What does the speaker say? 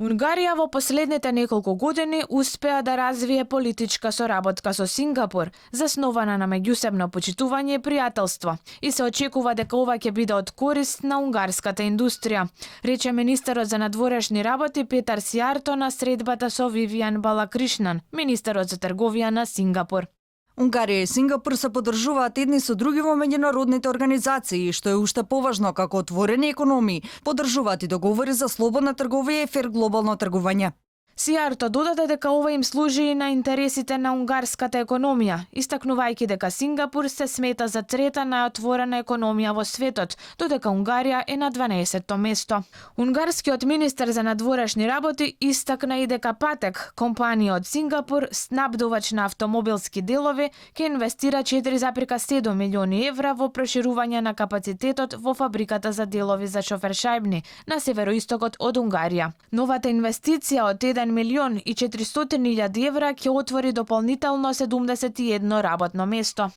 Унгарија во последните неколку години успеа да развие политичка соработка со Сингапур, заснована на меѓусебно почитување и пријателство, и се очекува дека ова ќе биде од корист на унгарската индустрија, рече министерот за надворешни работи Петар Сијарто на средбата со Вивијан Балакришнан, министерот за трговија на Сингапур. Унгарија и Сингапур се поддржуваат едни со други во меѓународните организации, што е уште поважно како отворени економии, поддржуваат и договори за слободна трговија и фер глобално тргување. Сијарто додаде дека ова им служи и на интересите на унгарската економија, истакнувајќи дека Сингапур се смета за трета најотворена економија во светот, додека Унгарија е на 12-то место. Унгарскиот министер за надворешни работи истакна и дека Патек, компанија од Сингапур, снабдувач на автомобилски делови, ќе инвестира 4,7 милиони евра во проширување на капацитетот во фабриката за делови за шофершајбни на североистокот од Унгарија. Новата инвестиција од 1 милион и 400 илјади евра ќе отвори дополнително 71 работно место.